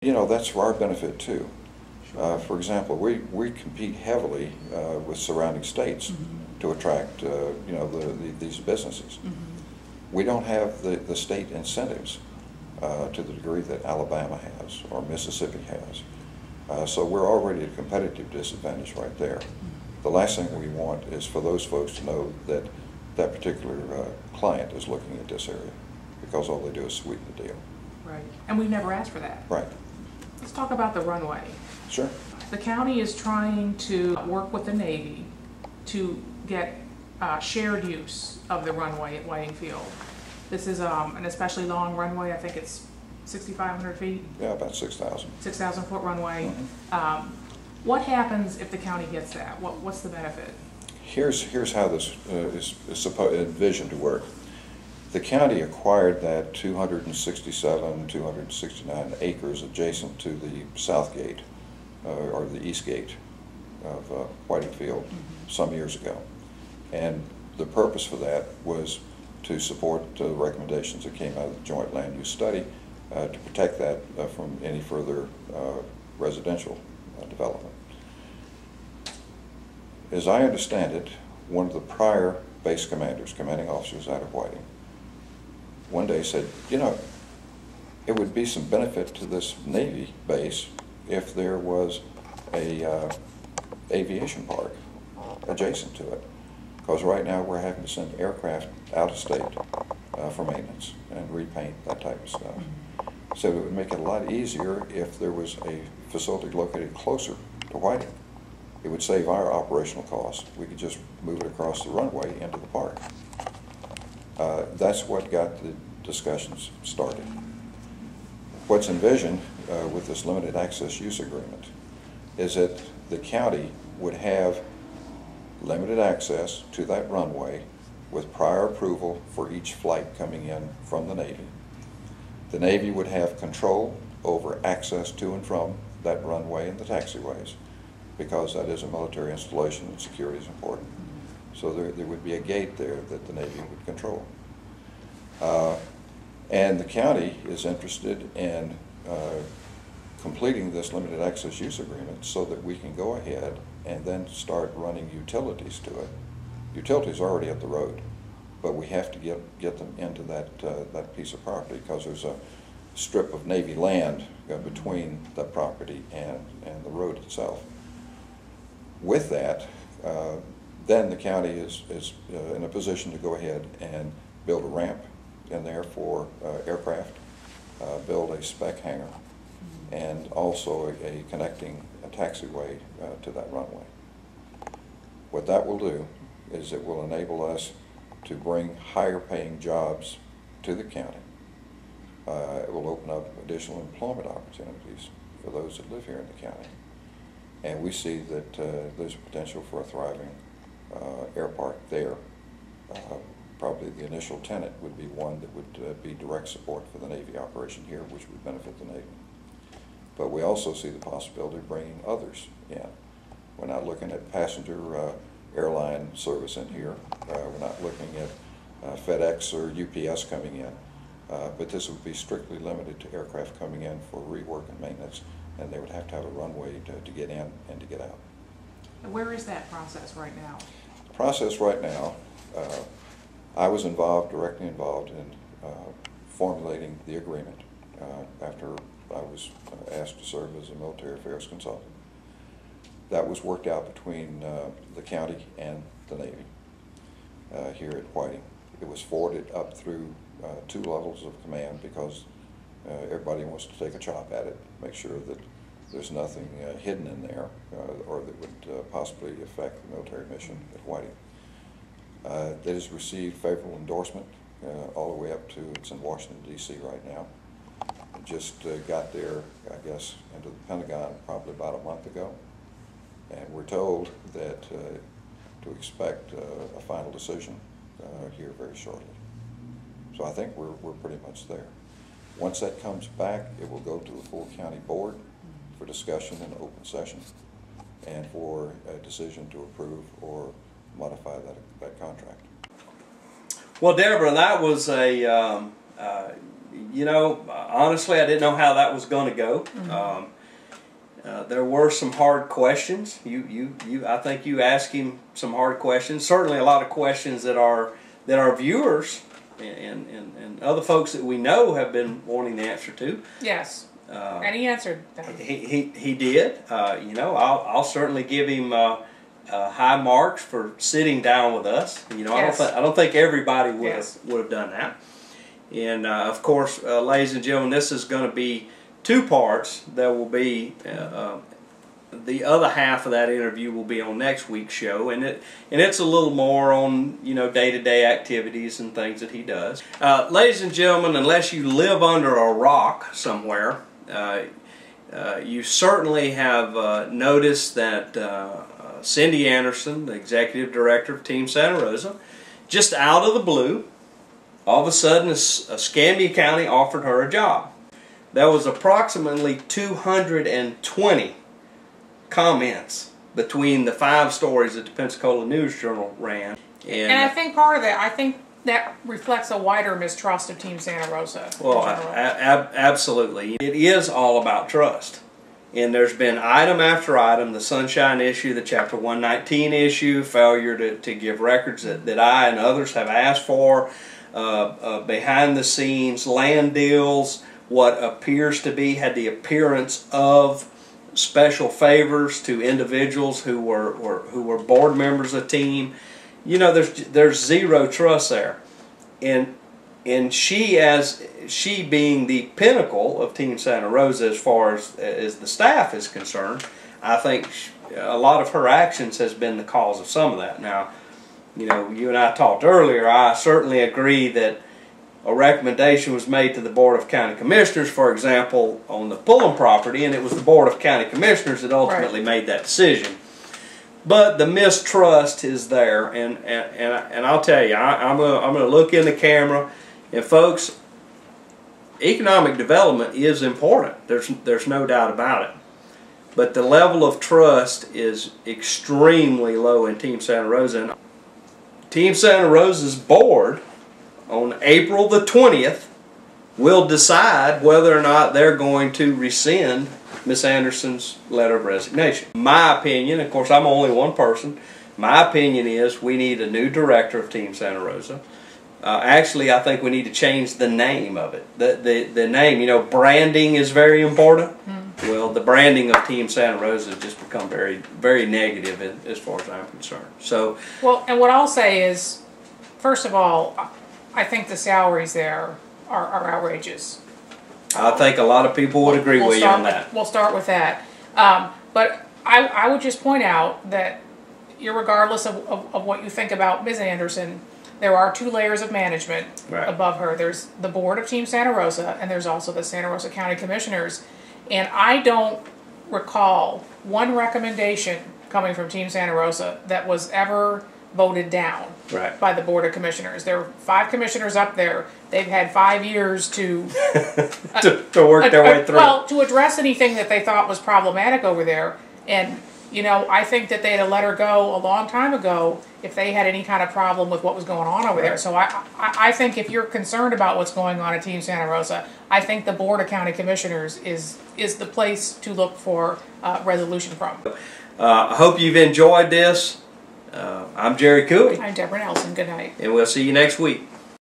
You know, that's for our benefit too. For example, we compete heavily with surrounding states to attract, you know, these businesses. We don't have the state incentives to the degree that Alabama has or Mississippi has. So we're already at a competitive disadvantage right there. The last thing we want is for those folks to know that that particular client is looking at this area, because all they do is sweeten the deal. Right, and we've never asked for that. Right. Let's talk about the runway. Sure. The county is trying to work with the Navy to get shared use of the runway at Whiting Field. This is an especially long runway. I think it's 6,500 feet. Yeah, about 6,000. 6,000 foot runway. What happens if the county gets that? What's the benefit? Here's how this is envisioned to work. The county acquired that 269 acres adjacent to the south gate, or the east gate of Whiting Field some years ago. And the purpose for that was to support the recommendations that came out of the joint land use study to protect that from any further residential development. As I understand it, one of the prior base commanders, commanding officers out of Whiting, one day said, you know, it would be some benefit to this Navy base if there was a aviation park adjacent to it, because right now we're having to send aircraft out of state for maintenance and repaint, that type of stuff. So it would make it a lot easier if there was a facility located closer to Whiting. It would save our operational costs. We could just move it across the runway into the park. That's what got the discussions started. What's envisioned with this limited access use agreement is that the county would have limited access to that runway with prior approval for each flight coming in from the Navy. The Navy would have control over access to and from that runway and the taxiways, because that is a military installation and security is important. So there would be a gate there that the Navy would control. And the county is interested in completing this limited access use agreement so that we can go ahead and then start running utilities to it. Utilities are already at the road, but we have to get them into that piece of property, because there's a strip of Navy land between that property and the road itself. With that, then the county is in a position to go ahead and build a ramp in there for aircraft, build a spec hangar, and also a connecting taxiway to that runway. What that will do is it will enable us to bring higher paying jobs to the county. It will open up additional employment opportunities for those that live here in the county. And we see that there's potential for a thriving air park there. Probably the initial tenant would be one that would be direct support for the Navy operation here, which would benefit the Navy. But we also see the possibility of bringing others in. We're not looking at passenger airline service in here. We're not looking at FedEx or UPS coming in. But this would be strictly limited to aircraft coming in for rework and maintenance, and they would have to have a runway to get in and to get out. And where is that process right now? The process right now, I was directly involved in formulating the agreement after I was asked to serve as a military affairs consultant. That was worked out between the county and the Navy here at Whiting. It was forwarded up through 2 levels of command, because everybody wants to take a chop at it, make sure that there's nothing hidden in there or that would possibly affect the military mission at Whiting. That has received favorable endorsement all the way up to, it's in Washington, D.C. right now. It just got there, I guess, into the Pentagon probably about a month ago. And we're told that to expect a final decision here very shortly. So I think we're pretty much there. Once that comes back, it will go to the full county board for discussion in open session and for a decision to approve or modify that contract. Well, Deborah, that was a You know, honestly, I didn't know how that was going to go. There were some hard questions. I think you asked him some hard questions. Certainly, a lot of questions that our viewers and other folks that we know have been wanting the answer to. Yes, and he answered them. He did. You know, I'll certainly give him high marks for sitting down with us. You know, Yes. I don't think everybody would Yes. have done that. And of course, ladies and gentlemen, this is going to be two parts. There will be the other half of that interview will be on next week's show, and it's a little more on, you know, day-to-day activities and things that he does. Ladies and gentlemen, unless you live under a rock somewhere, you certainly have noticed that Cindy Anderson, the executive director of Team Santa Rosa, just out of the blue, all of a sudden, Escambia County offered her a job. There was approximately 220 comments between the 5 stories that the Pensacola News Journal ran. And I think part of that, I think that reflects a wider mistrust of Team Santa Rosa. Well, absolutely. It is all about trust. And there's been item after item, the Sunshine issue, the Chapter 119 issue, failure to give records that I and others have asked for, behind the scenes land deals, what appears to be had the appearance of special favors to individuals who were board members of the team. You know, there's zero trust there, and she being the pinnacle of Team Santa Rosa as far as the staff is concerned, I think a lot of her actions has been the cause of some of that. Now, you know, you and I talked earlier. I certainly agree that a recommendation was made to the Board of County Commissioners, for example, on the Pullum property, and it was the Board of County Commissioners that ultimately made that decision. But the mistrust is there, and I'll tell you, I'm gonna look in the camera, and folks, economic development is important. There's no doubt about it. But the level of trust is extremely low in Team Santa Rosa. And Team Santa Rosa's board on April the 20th will decide whether or not they're going to rescind Miss Anderson's letter of resignation. My opinion, of course I'm only one person, my opinion is we need a new director of Team Santa Rosa. Actually, I think we need to change the name of it. The name, you know, branding is very important. Well, the branding of Team Santa Rosa has just become very, very negative as far as I'm concerned. So, well, and what I'll say is, first of all, I think the salaries there are outrageous. I think a lot of people would agree with you on that. We'll start with that. But I would just point out that irregardless of what you think about Ms. Anderson, there are 2 layers of management above her. There's the board of Team Santa Rosa, and there's also the Santa Rosa County Commissioners. And I don't recall one recommendation coming from Team Santa Rosa that was ever voted down by the Board of Commissioners. There are 5 commissioners up there. They've had 5 years to to work their way through. Well, to address anything that they thought was problematic over there. And, you know, I think that they'd have let her go a long time ago if they had any kind of problem with what was going on over there. So I think if you're concerned about what's going on at Team Santa Rosa, I think the Board of County Commissioners is the place to look for resolution from. I hope you've enjoyed this. I'm Jerry Cooley. I'm Deborah Nelson. Good night. And we'll see you next week.